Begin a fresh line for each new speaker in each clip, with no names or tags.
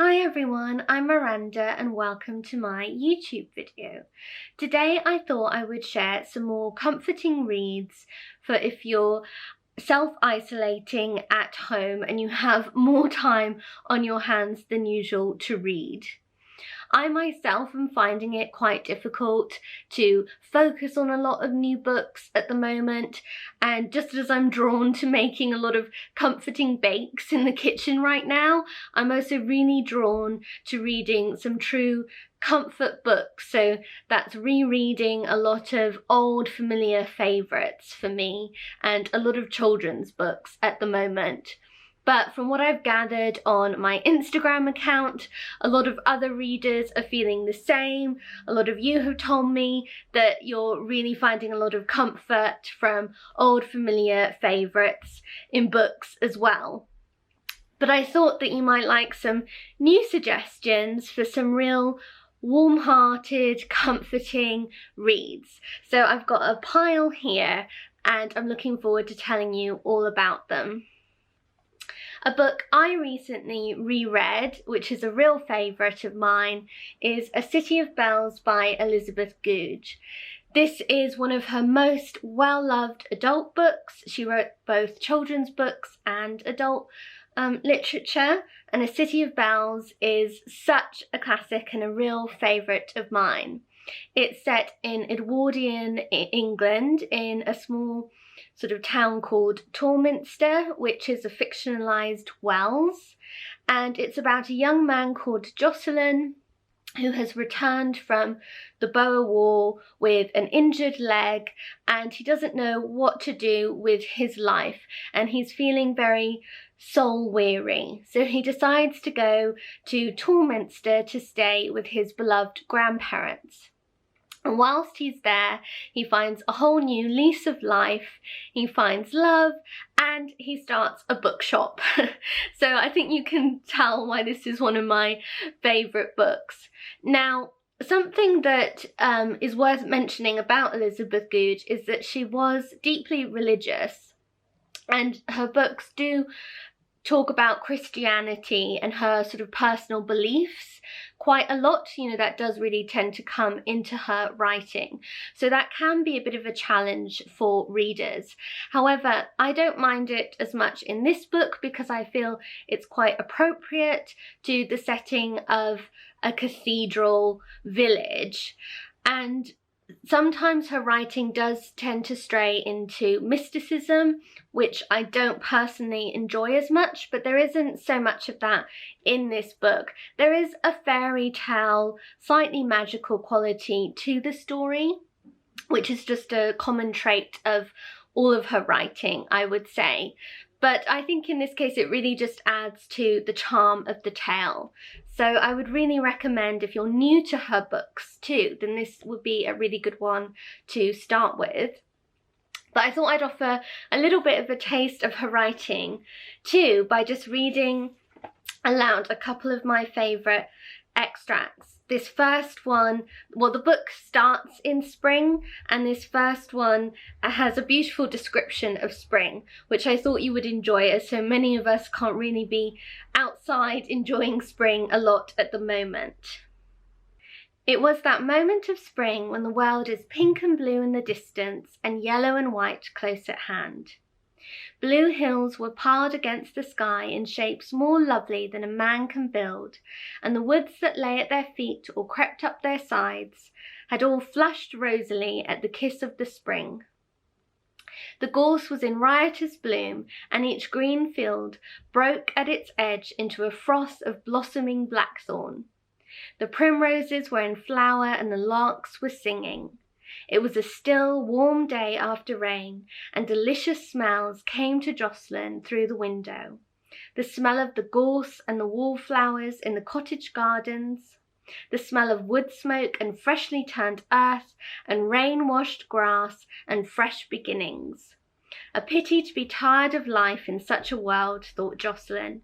Hi everyone, I'm Miranda and welcome to my YouTube video. Today I thought I would share some more comforting reads for if you're self-isolating at home and you have more time on your hands than usual to read. I myself am finding it quite difficult to focus on a lot of new books at the moment, and just as I'm drawn to making a lot of comforting bakes in the kitchen right now, I'm also really drawn to reading some true comfort books. So that's rereading a lot of old familiar favourites for me and a lot of children's books at the moment. But from what I've gathered on my Instagram account, a lot of other readers are feeling the same. A lot of you have told me that you're really finding a lot of comfort from old familiar favourites in books as well. But I thought that you might like some new suggestions for some real warm-hearted, comforting reads. So I've got a pile here and I'm looking forward to telling you all about them. A book I recently reread, which is a real favourite of mine, is A City of Bells by Elizabeth Goudge. This is one of her most well-loved adult books. She wrote both children's books and adult literature, and A City of Bells is such a classic and a real favourite of mine. It's set in Edwardian England in a small sort of town called Torminster, which is a fictionalised Wells, and it's about a young man called Jocelyn who has returned from the Boer War with an injured leg, and he doesn't know what to do with his life, and he's feeling very soul weary. So he decides to go to Torminster to stay with his beloved grandparents. And whilst he's there, he finds a whole new lease of life, he finds love, and he starts a bookshop. So I think you can tell why this is one of my favourite books. Now, something that is worth mentioning about Elizabeth Goudge is that she was deeply religious, and her books do talk about Christianity and her sort of personal beliefs quite a lot. You know, that does really tend to come into her writing. So that can be a bit of a challenge for readers. However, I don't mind it as much in this book because I feel it's quite appropriate to the setting of a cathedral village. And sometimes her writing does tend to stray into mysticism, which I don't personally enjoy as much, but there isn't so much of that in this book. There is a fairy tale, slightly magical quality to the story, which is just a common trait of all of her writing, I would say. But I think in this case it really just adds to the charm of the tale. So I would really recommend, if you're new to her books too, then this would be a really good one to start with. But I thought I'd offer a little bit of a taste of her writing too by just reading aloud a couple of my favourite extracts. This first one, well, the book starts in spring, and this first one has a beautiful description of spring, which I thought you would enjoy, as so many of us can't really be outside enjoying spring a lot at the moment. It was that moment of spring when the world is pink and blue in the distance and yellow and white close at hand. Blue hills were piled against the sky in shapes more lovely than a man can build, and the woods that lay at their feet or crept up their sides had all flushed rosily at the kiss of the spring. The gorse was in riotous bloom, and each green field broke at its edge into a froth of blossoming blackthorn. The primroses were in flower and the larks were singing. It was a still, warm day after rain, and delicious smells came to Jocelyn through the window. The smell of the gorse and the wallflowers in the cottage gardens, the smell of wood smoke and freshly turned earth and rain-washed grass and fresh beginnings. A pity to be tired of life in such a world, thought Jocelyn.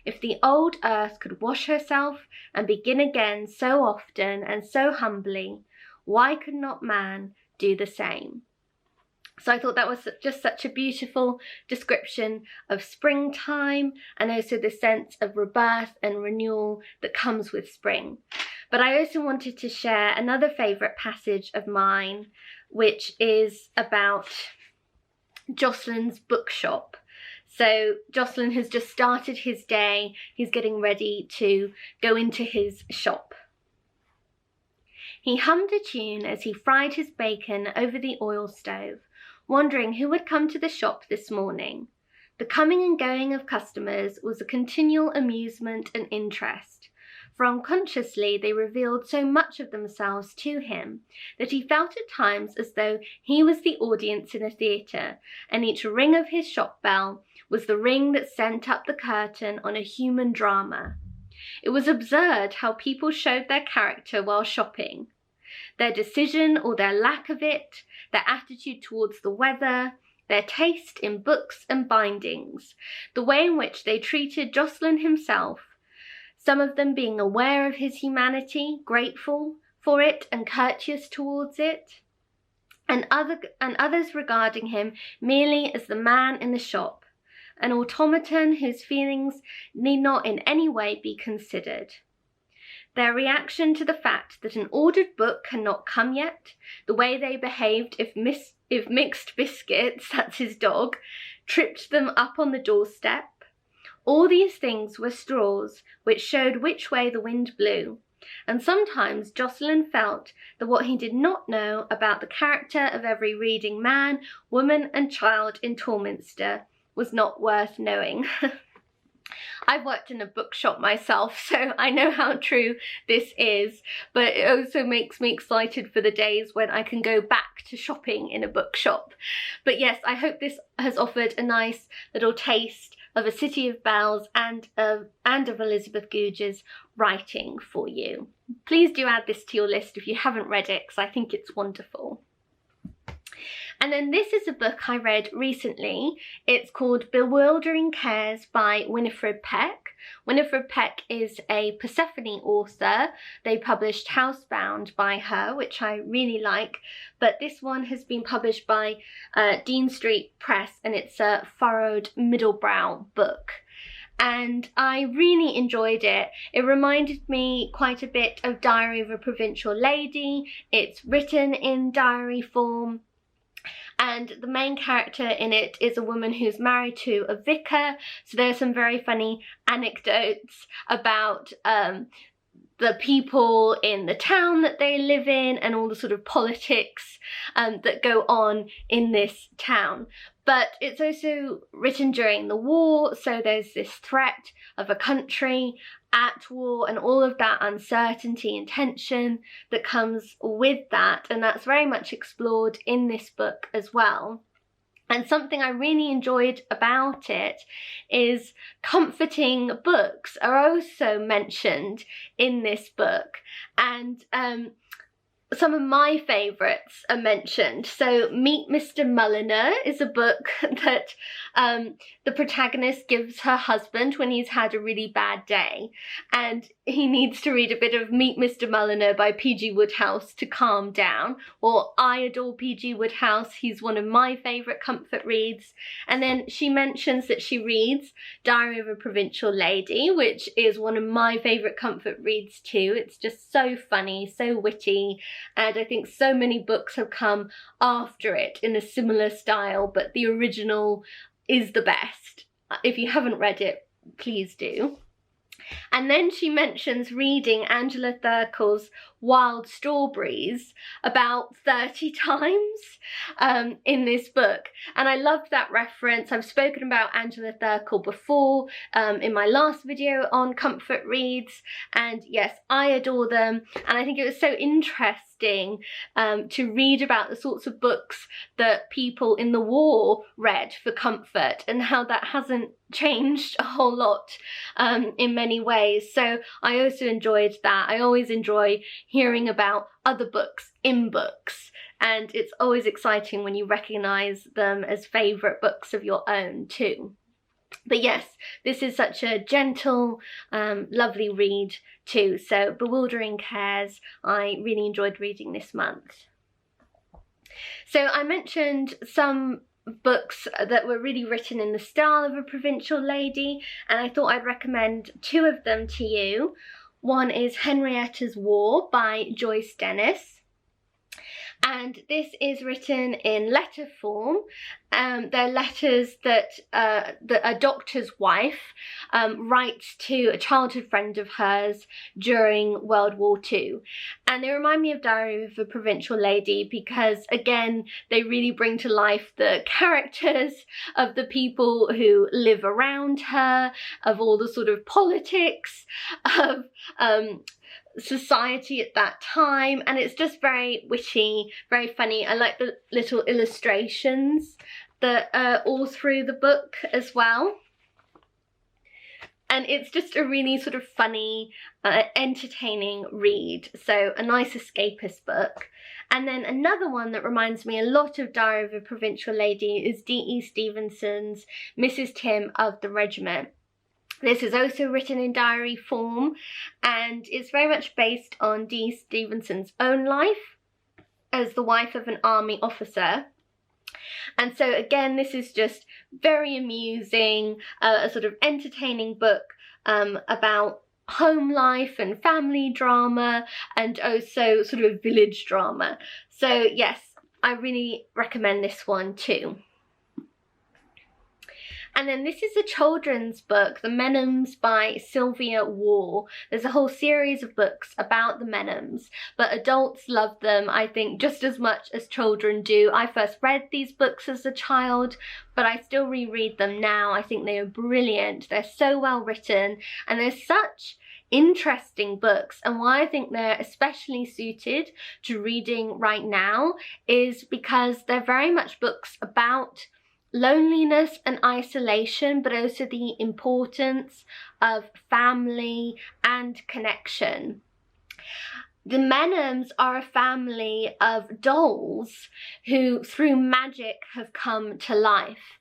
If the old earth could wash herself and begin again so often and so humbly, why could not man do the same? So I thought that was just such a beautiful description of springtime, and also the sense of rebirth and renewal that comes with spring. But I also wanted to share another favourite passage of mine, which is about Jocelyn's bookshop. So Jocelyn has just started his day. He's getting ready to go into his shop. He hummed a tune as he fried his bacon over the oil stove, wondering who would come to the shop this morning. The coming and going of customers was a continual amusement and interest, for unconsciously they revealed so much of themselves to him that he felt at times as though he was the audience in a theatre, and each ring of his shop bell was the ring that sent up the curtain on a human drama. It was absurd how people showed their character while shopping. Their decision or their lack of it, their attitude towards the weather, their taste in books and bindings, the way in which they treated Jocelyn himself, some of them being aware of his humanity, grateful for it and courteous towards it, and others regarding him merely as the man in the shop, an automaton whose feelings need not in any way be considered. Their reaction to the fact that an ordered book cannot come yet, the way they behaved if Mixed Biscuits, that's his dog, tripped them up on the doorstep, all these things were straws which showed which way the wind blew, and sometimes Jocelyn felt that what he did not know about the character of every reading man, woman and child in Torminster was not worth knowing. I've worked in a bookshop myself, so I know how true this is, but it also makes me excited for the days when I can go back to shopping in a bookshop. But yes, I hope this has offered a nice little taste of A City of Bells and of Elizabeth Goudge's writing for you. Please do add this to your list if you haven't read it, because I think it's wonderful. And then this is a book I read recently. It's called Bewildering Cares by Winifred Peck. Winifred Peck is a Persephone author. They published Housebound by her, which I really like. But this one has been published by Dean Street Press, and it's a furrowed middlebrow book. And I really enjoyed it. It reminded me quite a bit of Diary of a Provincial Lady. It's written in diary form. And the main character in it is a woman who's married to a vicar. So there's some very funny anecdotes about the people in the town that they live in and all the sort of politics that go on in this town. But it's also written during the war, so there's this threat of a country at war and all of that uncertainty and tension that comes with that, and that's very much explored in this book as well. And something I really enjoyed about it is comforting books are also mentioned in this book, and some of my favourites are mentioned. So Meet Mr. Mulliner is a book that the protagonist gives her husband when he's had a really bad day, and he needs to read a bit of Meet Mr. Mulliner by P.G. Wodehouse to calm down. Or I adore P.G. Wodehouse, he's one of my favourite comfort reads. And then she mentions that she reads Diary of a Provincial Lady, which is one of my favourite comfort reads too. It's just so funny, so witty, and I think so many books have come after it in a similar style, but the original is the best. If you haven't read it, please do. And then she mentions reading Angela Thirkell's Wild Strawberries about 30 times in this book. And I loved that reference. I've spoken about Angela Thirkell before in my last video on comfort reads. And yes, I adore them. And I think it was so interesting to read about the sorts of books that people in the war read for comfort and how that hasn't changed a whole lot in many ways. So I also enjoyed that. I always enjoy hearing about other books in books, and it's always exciting when you recognise them as favourite books of your own too. But yes, this is such a gentle, lovely read too. So Bewildering Cares, I really enjoyed reading this month. So I mentioned some books that were really written in the style of a provincial lady, and I thought I'd recommend two of them to you. One is Henrietta's War by Joyce Dennis. And this is written in letter form. They're letters that a doctor's wife writes to a childhood friend of hers during World War II. And they remind me of Diary of a Provincial Lady because, again, they really bring to life the characters of the people who live around her, of all the sort of politics of society at that time, and it's just very witty, very funny. I like the little illustrations that are all through the book as well, and it's just a really sort of funny, entertaining read, so a nice escapist book. And then another one that reminds me a lot of Diary of a Provincial Lady is D.E. Stevenson's Mrs. Tim of the Regiment. This is also written in diary form, and it's very much based on D. Stevenson's own life as the wife of an army officer. And so again, this is just very amusing, a sort of entertaining book about home life and family drama, and also sort of village drama. So yes, I really recommend this one too. And then this is a children's book, The Menhams by Sylvia Waugh. There's a whole series of books about the Menhams, but adults love them, I think, just as much as children do. I first read these books as a child, but I still reread them now. I think they are brilliant. They're so well written, and they're such interesting books, and why I think they're especially suited to reading right now is because they're very much books about loneliness and isolation, but also the importance of family and connection. The Menhams are a family of dolls who, through magic, have come to life,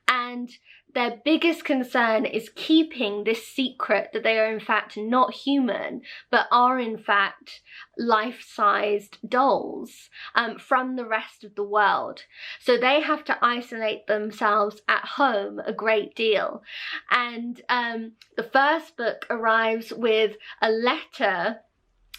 and their biggest concern is keeping this secret that they are in fact not human, but are in fact life-sized dolls from the rest of the world. So they have to isolate themselves at home a great deal. And the first book arrives with a letter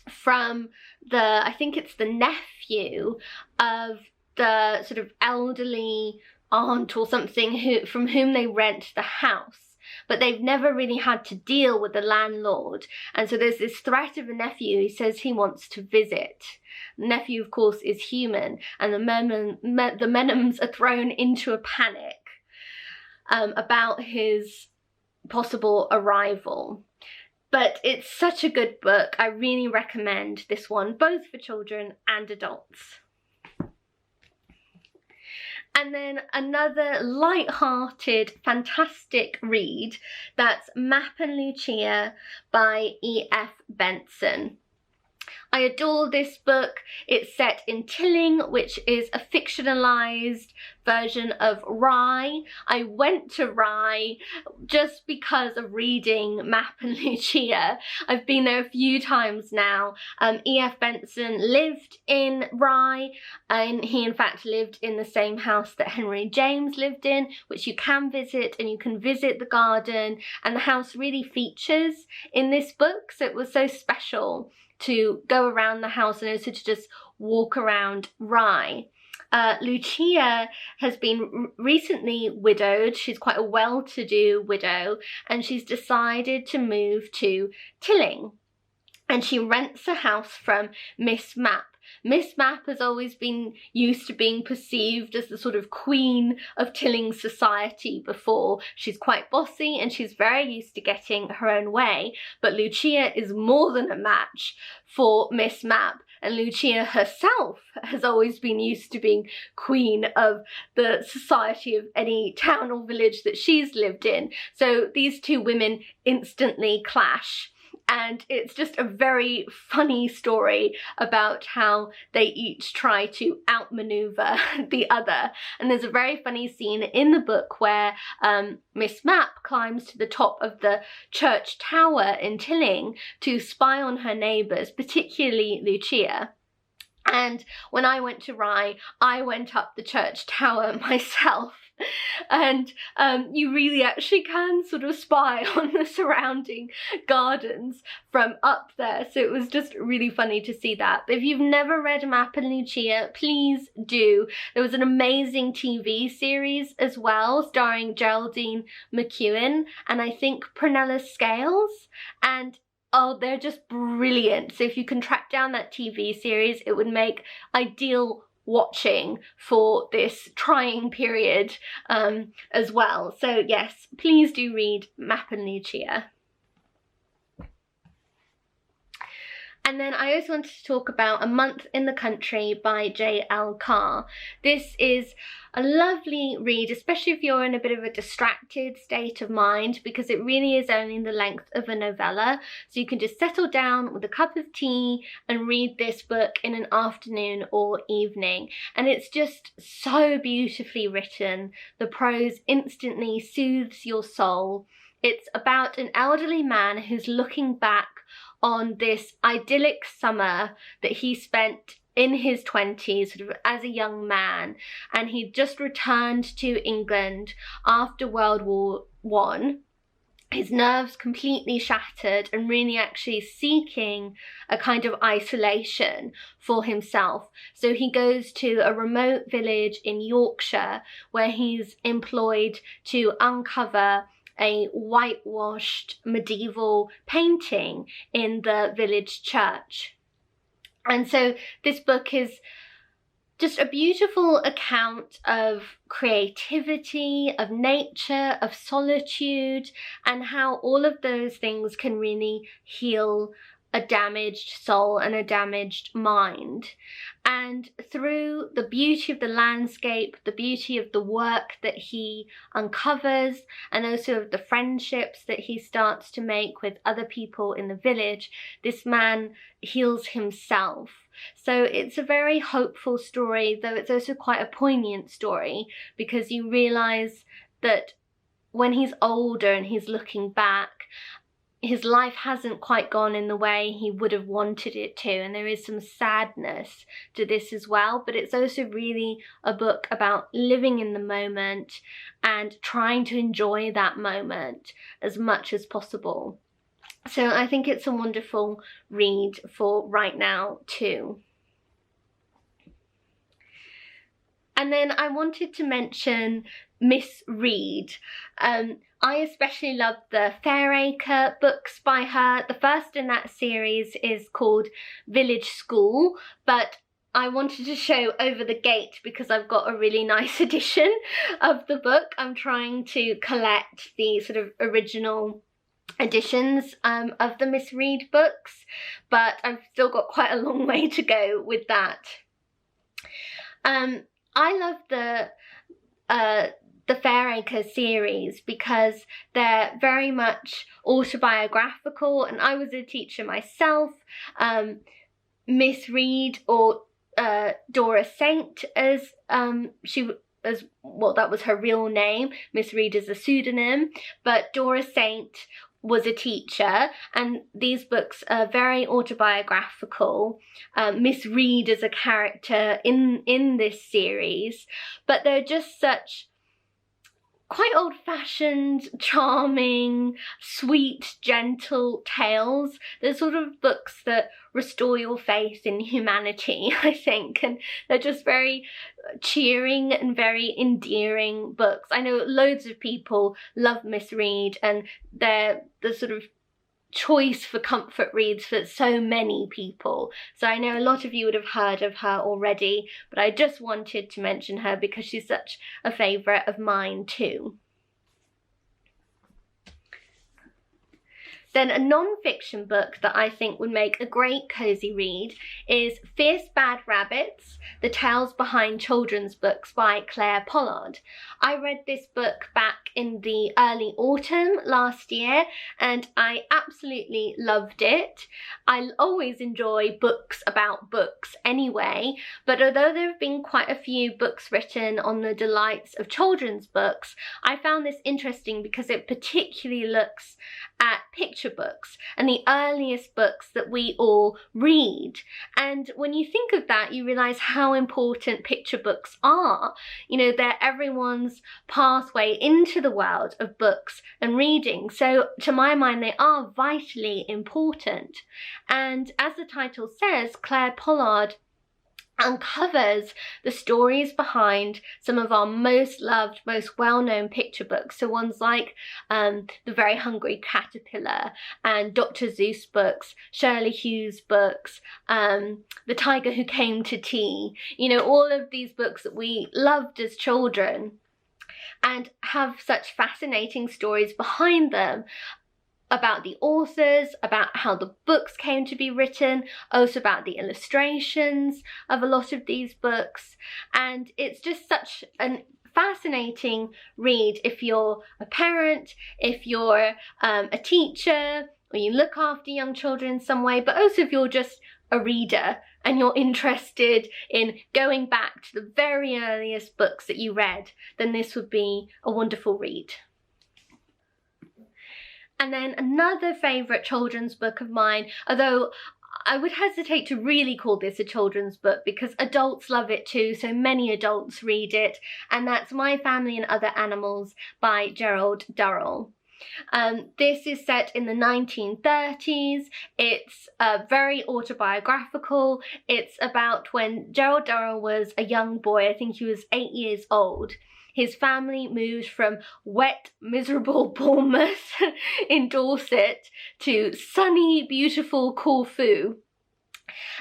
from I think it's the nephew of the sort of elderly aunt or something from whom they rent the house, but they've never really had to deal with the landlord, and so there's this threat of a nephew who says he wants to visit. The nephew, of course, is human, and the Menhams are thrown into a panic about his possible arrival. But it's such a good book. I really recommend this one, both for children and adults. And then another light-hearted, fantastic read, that's Map and Lucia by E.F. Benson. I adore this book. It's set in Tilling, which is a fictionalized version of Rye. I went to Rye just because of reading Map and Lucia. I've been there a few times now. E.F. Benson lived in Rye, and he in fact lived in the same house that Henry James lived in, which you can visit, and you can visit the garden, and the house really features in this book, so it was so special to go around the house and also to just walk around Rye. Lucia has been recently widowed. She's quite a well-to-do widow, and she's decided to move to Tilling, and she rents a house from Miss Mapp. Miss Mapp has always been used to being perceived as the sort of queen of Tilling society before. She's quite bossy and she's very used to getting her own way, but Lucia is more than a match for Miss Mapp. And Lucia herself has always been used to being queen of the society of any town or village that she's lived in. So these two women instantly clash. And it's just a very funny story about how they each try to outmaneuver the other. And there's a very funny scene in the book where Miss Mapp climbs to the top of the church tower in Tilling to spy on her neighbours, particularly Lucia. And when I went to Rye, I went up the church tower myself. And you really actually can sort of spy on the surrounding gardens from up there. So it was just really funny to see that. But if you've never read Marple and Lucia, please do. There was an amazing TV series as well, starring Geraldine McEwen and I think Prunella Scales. And oh, they're just brilliant. So if you can track down that TV series, it would make ideal watching for this trying period as well. So yes, please do read Marple and Lucia. And then I also wanted to talk about A Month in the Country by J.L. Carr. This is a lovely read, especially if you're in a bit of a distracted state of mind, because it really is only the length of a novella. So you can just settle down with a cup of tea and read this book in an afternoon or evening. And it's just so beautifully written. The prose instantly soothes your soul. It's about an elderly man who's looking back on this idyllic summer that he spent in his 20s, sort of as a young man, and he just returned to England after World War I. His nerves completely shattered and really actually seeking a kind of isolation for himself. So he goes to a remote village in Yorkshire where he's employed to uncover a whitewashed medieval painting in the village church. And so this book is just a beautiful account of creativity, of nature, of solitude, and how all of those things can really heal a damaged soul and a damaged mind. And through the beauty of the landscape, the beauty of the work that he uncovers, and also of the friendships that he starts to make with other people in the village, this man heals himself. So it's a very hopeful story, though it's also quite a poignant story, because you realise that when he's older and he's looking back, his life hasn't quite gone in the way he would have wanted it to, and there is some sadness to this as well. But it's also really a book about living in the moment and trying to enjoy that moment as much as possible. So I think it's a wonderful read for right now too. And then I wanted to mention Miss Read. I especially love the Fairacre books by her. The first in that series is called Village School, but I wanted to show Over the Gate because I've got a really nice edition of the book. I'm trying to collect the sort of original editions of the Miss Read books, but I've still got quite a long way to go with that. I love the Fairacre series because they're very much autobiographical, and I was a teacher myself. Miss Read, or Dora Saint, as well, that was her real name. Miss Read is a pseudonym, but Dora Saint was a teacher, and these books are very autobiographical. Miss Read is a character in this series, but they're just such quite old-fashioned, charming, sweet, gentle tales. They're sort of books that restore your faith in humanity, I think, and they're just very cheering and very endearing books. I know loads of people love Miss Read, and they're the sort of choice for comfort reads for so many people. So I know a lot of you would have heard of her already, but I just wanted to mention her because she's such a favourite of mine too. Then a non-fiction book that I think would make a great cosy read is Fierce Bad Rabbits, The Tales Behind Children's Books by Claire Pollard. I read this book back in the early autumn last year and I absolutely loved it. I always enjoy books about books anyway, but although there have been quite a few books written on the delights of children's books, I found this interesting because it particularly looks at picture books and the earliest books that we all read. And when you think of that, you realize how important picture books are. You know, they're everyone's pathway into the world of books and reading. So to my mind, they are vitally important. And as the title says, Claire Pollard uncovers the stories behind some of our most loved, most well-known picture books. So ones like The Very Hungry Caterpillar and Dr. Seuss books, Shirley Hughes books, The Tiger Who Came to Tea. You know, all of these books that we loved as children and have such fascinating stories behind them, about the authors, about how the books came to be written, also about the illustrations of a lot of these books. And it's just such a fascinating read if you're a parent, if you're a teacher, or you look after young children in some way, but also if you're just a reader and you're interested in going back to the very earliest books that you read, then this would be a wonderful read. And then another favourite children's book of mine, although I would hesitate to really call this a children's book because adults love it too, so many adults read it, and that's My Family and Other Animals by Gerald Durrell. This is set in the 1930s. It's very autobiographical. It's about when Gerald Durrell was a young boy. I think he was 8 years old. His family moved from wet, miserable Bournemouth in Dorset to sunny, beautiful Corfu.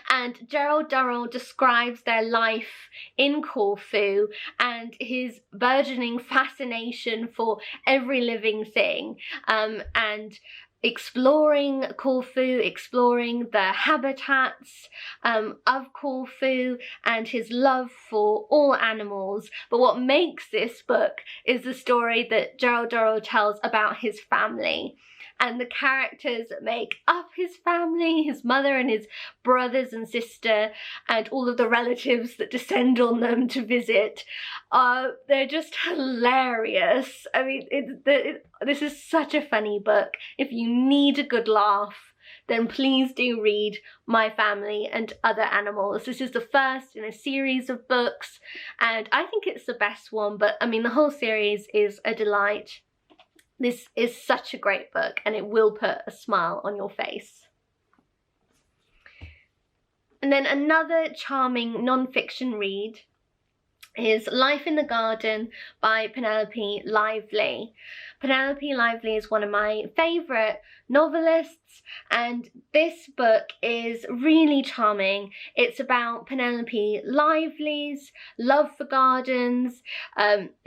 And Gerald Durrell describes their life in Corfu and his burgeoning fascination for every living thing, and exploring Corfu, exploring the habitats of Corfu, and his love for all animals. But what makes this book is the story that Gerald Durrell tells about his family and the characters that make up his family, his mother and his brothers and sister, and all of the relatives that descend on them to visit. They're just hilarious. I mean, this is such a funny book. If you need a good laugh, then please do read My Family and Other Animals. This is the first in a series of books, and I think it's the best one, but I mean, the whole series is a delight. This is such a great book, and it will put a smile on your face. And then another charming non-fiction read is Life in the Garden by Penelope Lively. Penelope Lively is one of my favourite novelists, and this book is really charming. It's about Penelope Lively's love for gardens.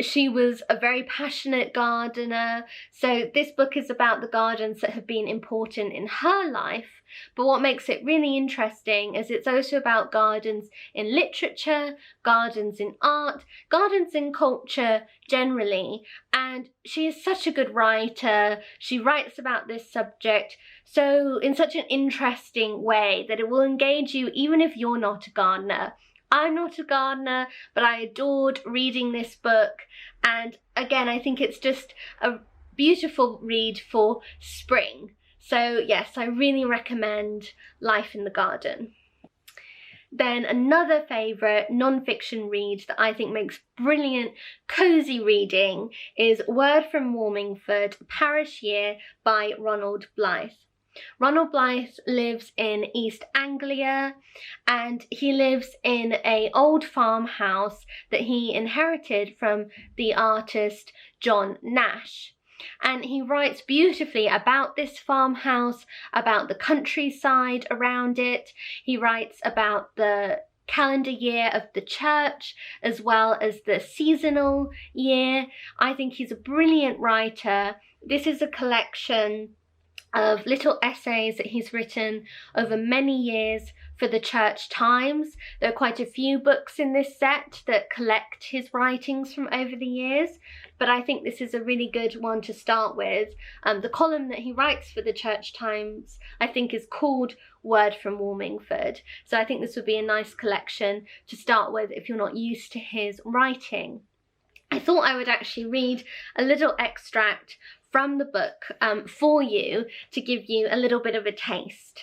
She was a very passionate gardener, so this book is about the gardens that have been important in her life. But what makes it really interesting is it's also about gardens in literature, gardens in art, gardens in culture generally. And she is such a good writer. She writes about this subject so in such an interesting way that it will engage you even if you're not a gardener. I'm not a gardener, but I adored reading this book. And again, I think it's just a beautiful read for spring. So yes, I really recommend Life in the Garden. Then another favourite non-fiction read that I think makes brilliant, cosy reading is Word from Warmingford, Parish Year by Ronald Blythe. Ronald Blythe lives in East Anglia, and he lives in an old farmhouse that he inherited from the artist John Nash. And he writes beautifully about this farmhouse, about the countryside around it. He writes about the calendar year of the church as well as the seasonal year. I think he's a brilliant writer. This is a collection of little essays that he's written over many years for the Church Times. There are quite a few books in this set that collect his writings from over the years, but I think this is a really good one to start with. The column that he writes for the Church Times, I think, is called Word from Warmingford. So I think this would be a nice collection to start with if you're not used to his writing. I thought I would actually read a little extract from the book for you to give you a little bit of a taste.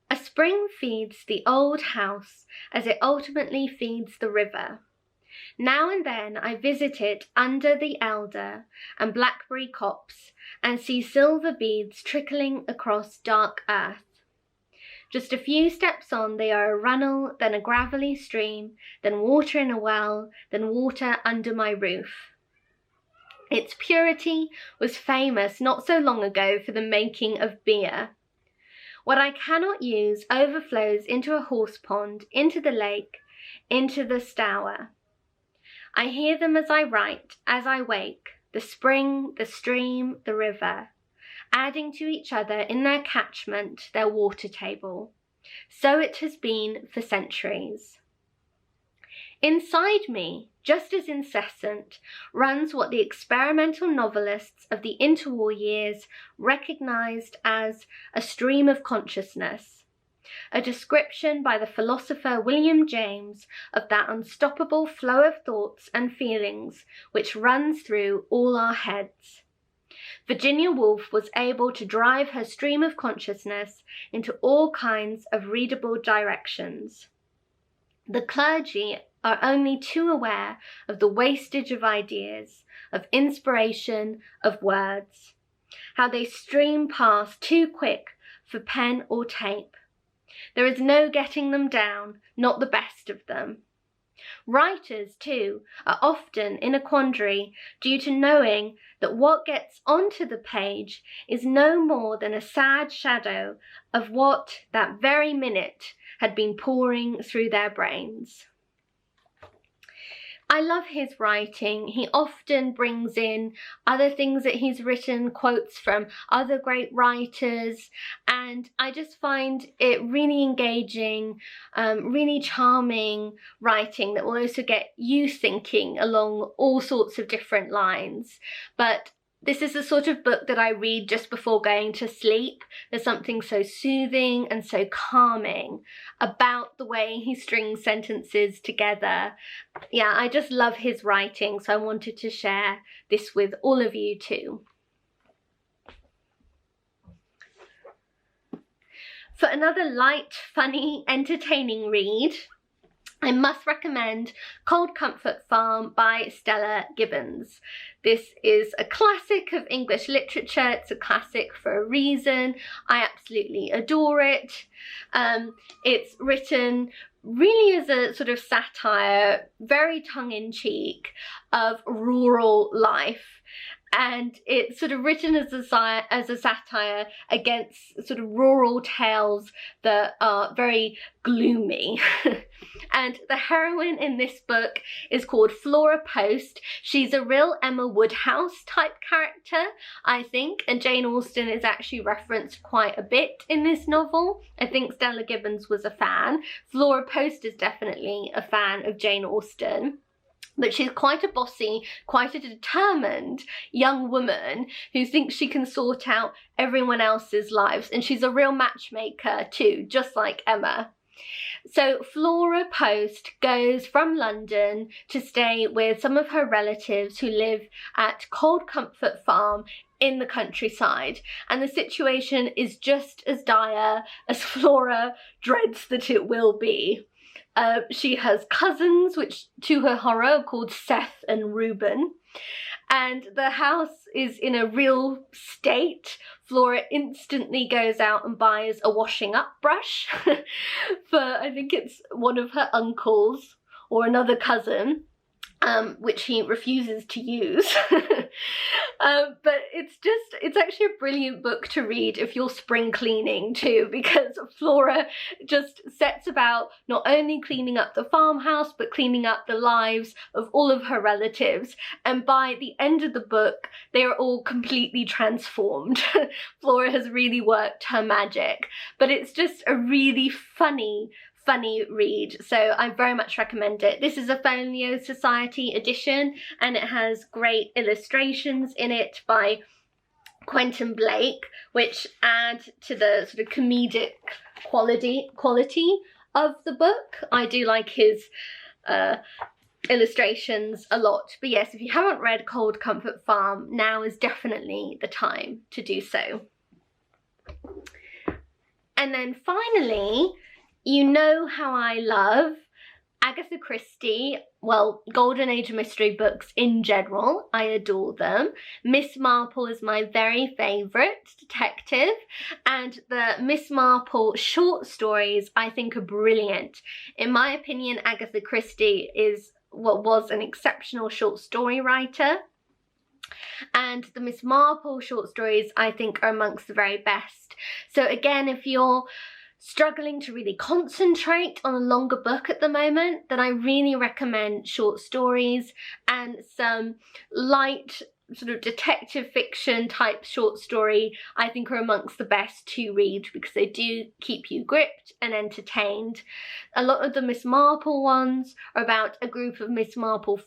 A spring feeds the old house as it ultimately feeds the river. Now and then I visit it under the elder and blackberry copse and see silver beads trickling across dark earth. Just a few steps on, they are a runnel, then a gravelly stream, then water in a well, then water under my roof. Its purity was famous not so long ago for the making of beer. What I cannot use overflows into a horse pond, into the lake, into the Stour. I hear them as I write, as I wake, the spring, the stream, the river, adding to each other in their catchment, their water table. So it has been for centuries. Inside me, just as incessant, runs what the experimental novelists of the interwar years recognized as a stream of consciousness, a description by the philosopher William James of that unstoppable flow of thoughts and feelings which runs through all our heads. Virginia Woolf was able to drive her stream of consciousness into all kinds of readable directions. The clergy are only too aware of the wastage of ideas, of inspiration, of words, how they stream past too quick for pen or tape. There is no getting them down, not the best of them. Writers, too, are often in a quandary due to knowing that what gets onto the page is no more than a sad shadow of what that very minute had been pouring through their brains. I love his writing. He often brings in other things that he's written, quotes from other great writers, and I just find it really engaging, really charming writing that will also get you thinking along all sorts of different lines. But this is the sort of book that I read just before going to sleep. There's something so soothing and so calming about the way he strings sentences together. Yeah, I just love his writing, so I wanted to share this with all of you too. For another light, funny, entertaining read, I must recommend Cold Comfort Farm by Stella Gibbons. This is a classic of English literature. It's a classic for a reason. I absolutely adore it. It's written really as a sort of satire, very tongue-in-cheek, of rural life. And it's sort of written as a satire against sort of rural tales that are very gloomy. And the heroine in this book is called Flora Post. She's a real Emma Woodhouse type character, I think, and Jane Austen is actually referenced quite a bit in this novel. I think Stella Gibbons was a fan. Flora Post is definitely a fan of Jane Austen. But she's quite a bossy, quite a determined young woman who thinks she can sort out everyone else's lives. And she's a real matchmaker too, just like Emma. So Flora Post goes from London to stay with some of her relatives who live at Cold Comfort Farm in the countryside. And the situation is just as dire as Flora dreads that it will be. She has cousins, which to her horror are called Seth and Reuben, and the house is in a real state. Flora instantly goes out and buys a washing up brush for, I think it's one of her uncles or another cousin, which he refuses to use. But it's actually a brilliant book to read if you're spring cleaning too, because Flora just sets about not only cleaning up the farmhouse, but cleaning up the lives of all of her relatives. And by the end of the book, they are all completely transformed. Flora has really worked her magic, but it's just a really funny read, so I very much recommend it. This is a Folio Society edition and it has great illustrations in it by Quentin Blake, which add to the sort of comedic quality of the book. I do like his illustrations a lot. But yes, if you haven't read Cold Comfort Farm, now is definitely the time to do so. And then finally, you know how I love Agatha Christie, well, Golden Age mystery books in general. I adore them. Miss Marple is my very favourite detective, and the Miss Marple short stories I think are brilliant. In my opinion, Agatha Christie is what was an exceptional short story writer, and the Miss Marple short stories I think are amongst the very best. So again, if you're struggling to really concentrate on a longer book at the moment, then I really recommend short stories, and some light sort of detective fiction type short story I think are amongst the best to read, because they do keep you gripped and entertained. A lot of the Miss Marple ones are about a group of Miss Marple's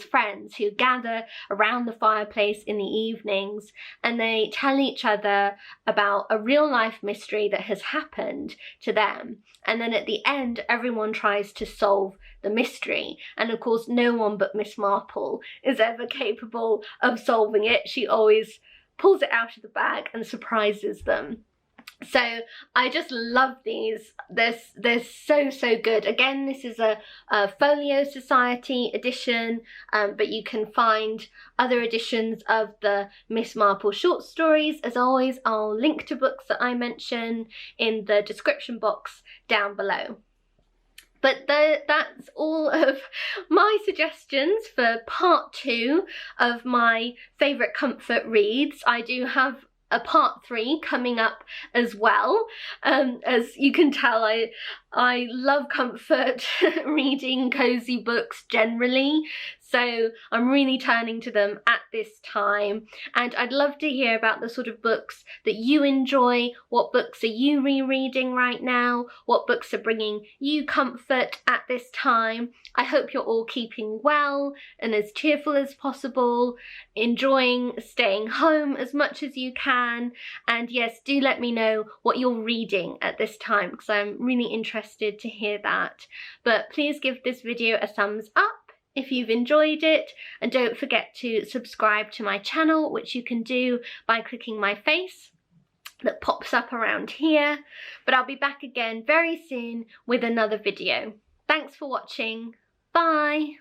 friends who gather around the fireplace in the evenings, and they tell each other about a real life mystery that has happened to them, and then at the end everyone tries to solve the mystery, and of course no one but Miss Marple is ever capable of solving it. She always pulls it out of the bag and surprises them. So I just love these. They're so good. Again, this is a Folio Society edition, but you can find other editions of the Miss Marple short stories. As always, I'll link to books that I mention in the description box down below. But that's all of my suggestions for part 2 of my favourite comfort reads. I do have a part 3 coming up as well. As you can tell, I love comfort reading, cosy books generally, so I'm really turning to them at this time. And I'd love to hear about the sort of books that you enjoy. What books are you rereading right now? What books are bringing you comfort at this time? I hope you're all keeping well and as cheerful as possible, enjoying staying home as much as you can. And yes, do let me know what you're reading at this time, because I'm really interested to hear that. But please give this video a thumbs up if you've enjoyed it, and don't forget to subscribe to my channel, which you can do by clicking my face that pops up around here. But I'll be back again very soon with another video. Thanks for watching. Bye.